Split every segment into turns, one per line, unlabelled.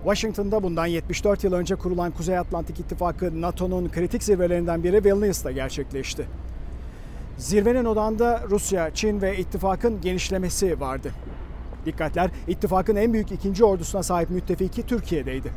Washington'da bundan 74 yıl önce kurulan Kuzey Atlantik İttifakı NATO'nun kritik zirvelerinden biri Vilnius'ta gerçekleşti. Zirvenin odağında Rusya, Çin ve ittifakın genişlemesi vardı. Dikkatler, ittifakın en büyük ikinci ordusuna sahip müttefiki Türkiye'deydi.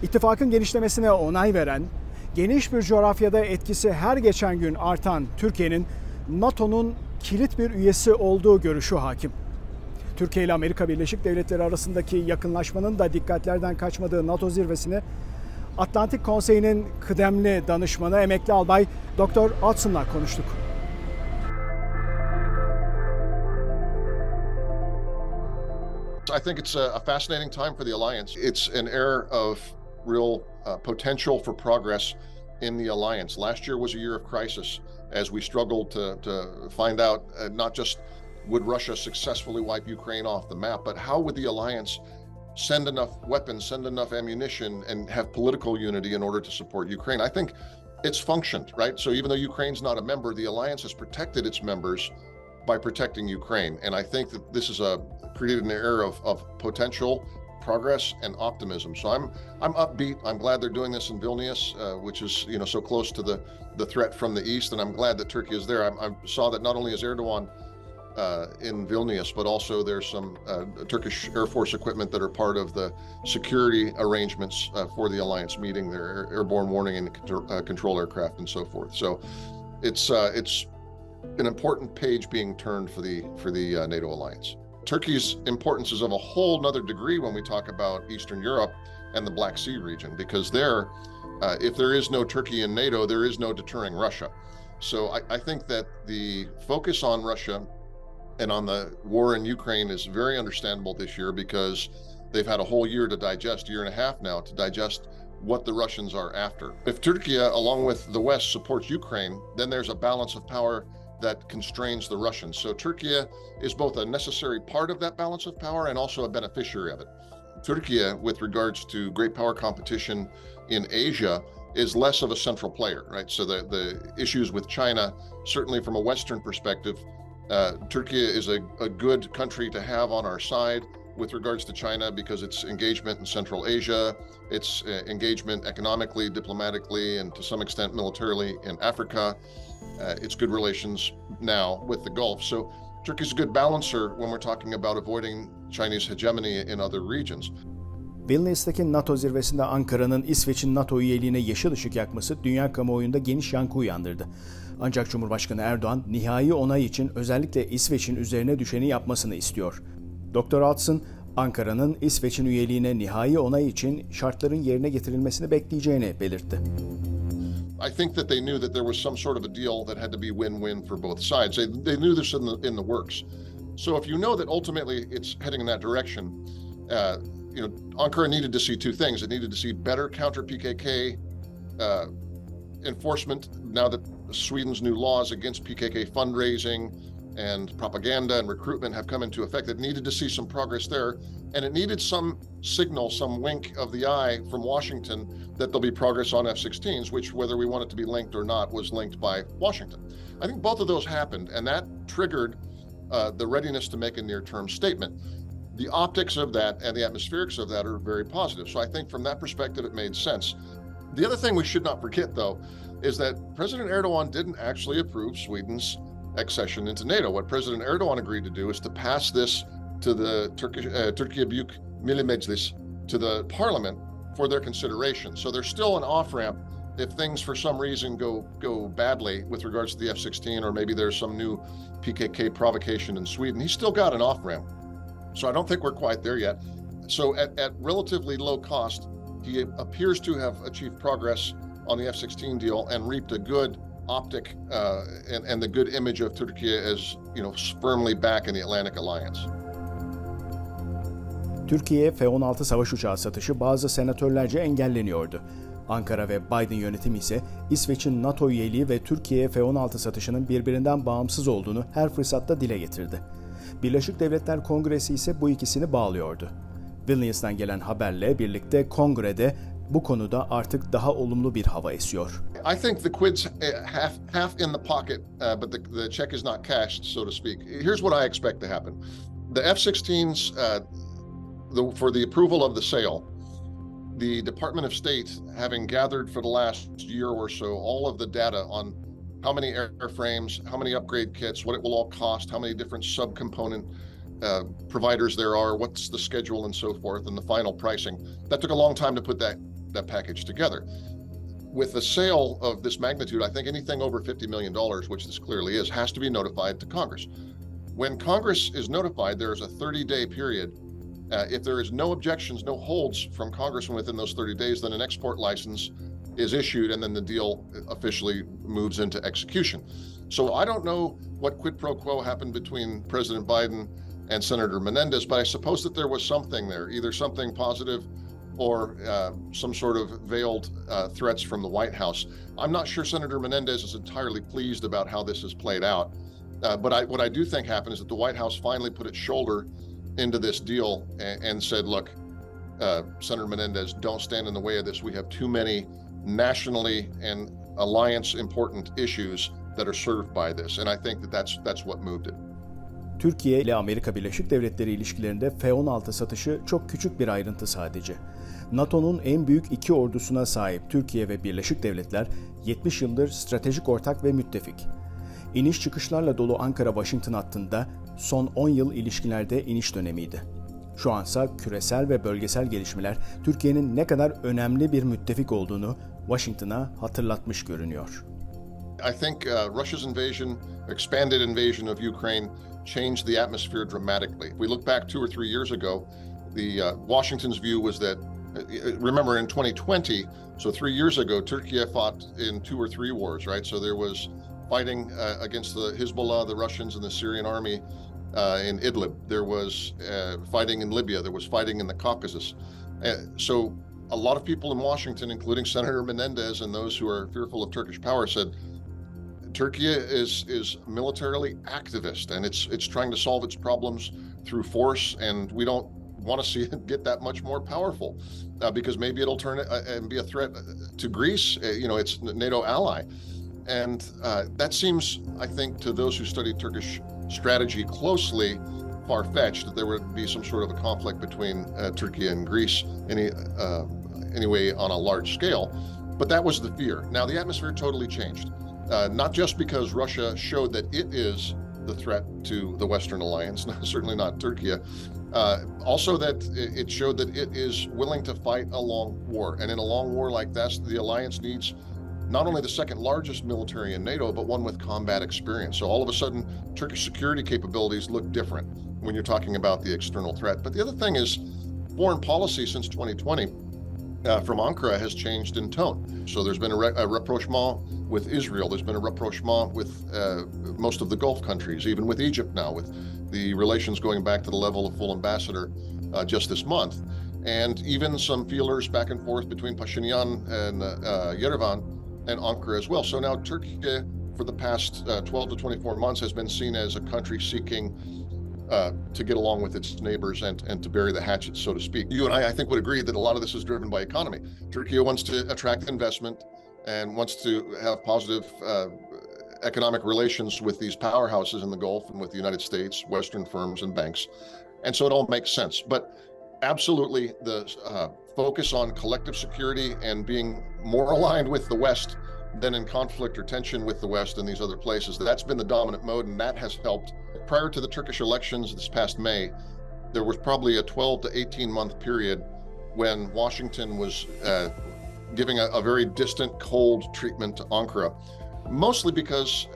İttifakın genişlemesine onay veren, geniş bir coğrafyada etkisi her geçen gün artan Türkiye'nin NATO'nun kilit bir üyesi olduğu görüşü hakim. Türkiye ile Amerika Birleşik Devletleri arasındaki yakınlaşmanın da dikkatlerden kaçmadığı NATO zirvesini Atlantik Konseyi'nin kıdemli danışmanı emekli albay Dr. Oudzen'la konuştuk.
I think it's a fascinating time for the alliance. It's an era of real potential for progress in the alliance. Last year was a year of crisis as we struggled to find out not just would Russia successfully wipe Ukraine off the map, but how would the alliance send enough weapons, send enough ammunition, and have political unity in order to support Ukraine? I think it's functioned, right? So even though Ukraine's not a member, the alliance has protected its members by protecting Ukraine. And I think that this is created an era of potential progress and optimism. So I'm upbeat. I'm glad they're doing this in Vilnius, which is so close to the threat from the east. And I'm glad that Turkey is there. I saw that not only is Erdogan in Vilnius, but also there's some Turkish Air Force equipment that are part of the security arrangements for the alliance meeting, their airborne warning and control aircraft and so forth. So it's an important page being turned for the NATO alliance. Turkey's importance is of a whole nother degree when we talk about Eastern Europe and the Black Sea region, because there, if there is no Turkey in NATO, there is no deterring Russia. So I think that the focus on Russia and on the war in Ukraine is very understandable this year, because they've had a whole year to digest, year and a half now, to digest what the Russians are after. If Turkey, along with the West, supports Ukraine, then there's a balance of power that constrains the Russians. So Turkey is both a necessary part of that balance of power and also a beneficiary of it. Turkey, with regards to great power competition in Asia, is less of a central player, right? So the issues with China, certainly from a Western perspective, Turkey is a good country to have on our side with regards to China, because its engagement in Central Asia, its engagement economically, diplomatically, and to some extent militarily in Africa, its good relations now with the Gulf. So Turkey's a good balancer when we're talking about avoiding Chinese hegemony in other regions.
Vilnius'taki NATO zirvesinde Ankara'nın İsveç'in NATO üyeliğine yeşil ışık yakması dünya kamuoyunda geniş yankı uyandırdı. Ancak Cumhurbaşkanı Erdoğan nihai onay için özellikle İsveç'in üzerine düşeni yapmasını istiyor. Dr. Outzen, Ankara'nın İsveç'in üyeliğine nihai onay için şartların yerine getirilmesini bekleyeceğini belirtti.
I think that they knew that there was some sort of a deal that had to be win-win for both sides. They knew this in the works. So if you know that ultimately it's heading in that direction, Ankara needed to see two things. It needed to see better counter-PKK enforcement now that Sweden's new laws against PKK fundraising and propaganda and recruitment have come into effect. It needed to see some progress there, and it needed some signal, some wink of the eye from Washington that there'll be progress on F-16s, which, whether we want it to be linked or not, was linked by Washington. I think both of those happened, and that triggered the readiness to make a near-term statement. The optics of that and the atmospherics of that are very positive. So I think from that perspective, it made sense. The other thing we should not forget, though, is that President Erdogan didn't actually approve Sweden's accession into NATO. What President Erdogan agreed to do is to pass this to the Türkiye Büyük Milli Meclis, to the parliament, for their consideration. So there's still an off-ramp if things for some reason go badly with regards to the F-16, or maybe there's some new PKK provocation in Sweden. He's still got an off-ramp. So I don't think we're quite there yet. So at relatively low cost, he appears to have achieved progress on the F-16 deal and reaped a good optic and the good image of Turkey as firmly back in the Atlantic Alliance.
Türkiye'ye F-16 savaş uçağı satışı bazı senatörlerce engelleniyordu. Ankara ve Biden yönetimi ise İsveç'in NATO üyeliği ve Türkiye'ye F-16 satışının birbirinden bağımsız olduğunu her fırsatta dile getirdi. Birleşik Devletler Kongresi ise bu ikisini bağlıyordu. Vilnius'tan gelen haberle birlikte kongrede bu konuda artık daha olumlu bir hava esiyor.
I think the quid's half in the pocket, but the check is not cashed, so to speak. Here's what I expect to happen. The F-16s for the approval of the sale, the Department of State, having gathered for the last year or so all of the data on how many airframes, how many upgrade kits, what it will all cost, how many different subcomponent providers there are, what's the schedule and so forth, and the final pricing. That took a long time to put that package together. With the sale of this magnitude, I think anything over $50 million, which this clearly is, has to be notified to Congress. When Congress is notified, there's a 30-day period. If there is no objections, no holds from Congress within those 30 days, then an export license is issued, and then the deal officially moves into execution. So I don't know what quid pro quo happened between President Biden and Senator Menendez, but I suppose that there was something there, either something positive or some sort of veiled threats from the White House. I'm not sure Senator Menendez is entirely pleased about how this has played out. But what I do think happened is that the White House finally put its shoulder into this deal and said, look, Senator Menendez, don't stand in the way of this. We have too many nationally and alliance important issues that are served by this. And I think that that's what moved it.
Türkiye ile Amerika Birleşik Devletleri ilişkilerinde F-16 satışı çok küçük bir ayrıntı sadece. NATO'nun en büyük iki ordusuna sahip Türkiye ve Birleşik Devletler 70 yıldır stratejik ortak ve müttefik. İniş çıkışlarla dolu Ankara-Washington hattında son 10 yıl ilişkilerde iniş dönemiydi. Şu ansa küresel ve bölgesel gelişmeler Türkiye'nin ne kadar önemli bir müttefik olduğunu Washington'a hatırlatmış görünüyor.
I think Russia's expanded invasion of Ukraine changed the atmosphere dramatically. If we look back 2 or 3 years ago, Washington's view was that, remember in 2020, so 3 years ago, Turkey fought in 2 or 3 wars, right? So there was fighting against the Hezbollah, the Russians, and the Syrian army in Idlib. There was fighting in Libya. There was fighting in the Caucasus. So a lot of people in Washington, including Senator Menendez and those who are fearful of Turkish power, said Turkey is militarily activist, and it's trying to solve its problems through force, and we don't want to see it get that much more powerful because maybe it'll turn and be a threat to Greece. It's a NATO ally. And that seems, I think, to those who study Turkish strategy closely, far-fetched that there would be some sort of a conflict between Turkey and Greece anyway on a large scale. But that was the fear. Now, the atmosphere totally changed, not just because Russia showed that it is the threat to the Western alliance, certainly not Turkey, also that it showed that it is willing to fight a long war. And in a long war like this, the alliance needs not only the second largest military in NATO, but one with combat experience. So all of a sudden, Turkish security capabilities look different when you're talking about the external threat. But the other thing is, foreign policy since 2020 from Ankara has changed in tone. So there's been a rapprochement with Israel. There's been a rapprochement with most of the Gulf countries, even with Egypt now, with the relations going back to the level of full ambassador just this month. And even some feelers back and forth between Pashinyan and Yerevan and Ankara as well. So now Turkey, for the past 12 to 24 months, has been seen as a country seeking to get along with its neighbors and to bury the hatchet, so to speak. You and I think, would agree that a lot of this is driven by economy. Turkey wants to attract investment and wants to have positive economic relations with these powerhouses in the Gulf and with the United States, Western firms and banks. And so it all makes sense. But absolutely, the focus on collective security and being more aligned with the West than in conflict or tension with the West and these other places, that's been the dominant mode, and that has helped. Prior to the Turkish elections this past May, there was probably a 12 to 18-month period when Washington was giving a very distant, cold treatment to Ankara, mostly because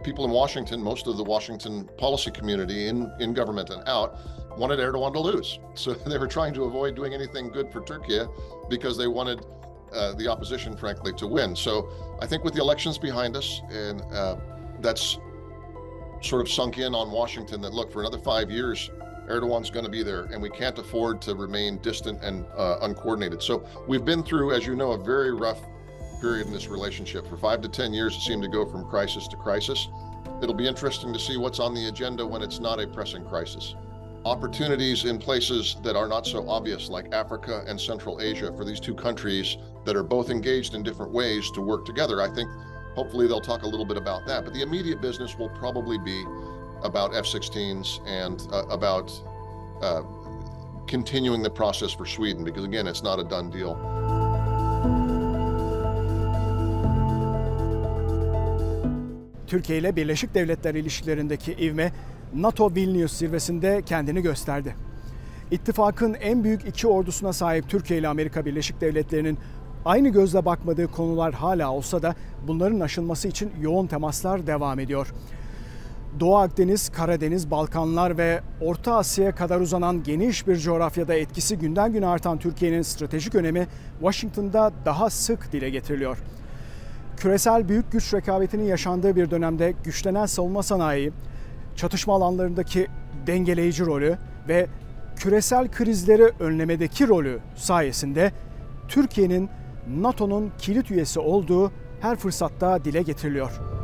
people in Washington, most of the Washington policy community in government and out, wanted Erdogan to lose. So they were trying to avoid doing anything good for Turkey because they wanted the opposition, frankly, to win. So I think with the elections behind us, and that's sort of sunk in on Washington that, look, for another 5 years, Erdogan's going to be there, and we can't afford to remain distant and uncoordinated. So we've been through, as you know, a very rough period in this relationship. For 5 to 10 years, it seemed to go from crisis to crisis. It'll be interesting to see what's on the agenda when it's not a pressing crisis. Opportunities in places that are not so obvious, like Africa and Central Asia, for these two countries that are both engaged in different ways to work together. I think hopefully they'll talk a little bit about that. But the immediate business will probably be about F-16s and about continuing the process for Sweden, because again, it's not a done deal.
Türkiye ile Birleşik Devletler ilişkilerindeki ivme NATO Vilnius zirvesinde kendini gösterdi. İttifakın en büyük iki ordusuna sahip Türkiye ile Amerika Birleşik Devletleri'nin aynı gözle bakmadığı konular hala olsa da bunların aşılması için yoğun temaslar devam ediyor. Doğu Akdeniz, Karadeniz, Balkanlar ve Orta Asya'ya kadar uzanan geniş bir coğrafyada etkisi günden güne artan Türkiye'nin stratejik önemi Washington'da daha sık dile getiriliyor. Küresel büyük güç rekabetinin yaşandığı bir dönemde güçlenen savunma sanayi, çatışma alanlarındaki dengeleyici rolü ve küresel krizleri önlemedeki rolü sayesinde Türkiye'nin NATO'nun kilit üyesi olduğu her fırsatta dile getiriliyor.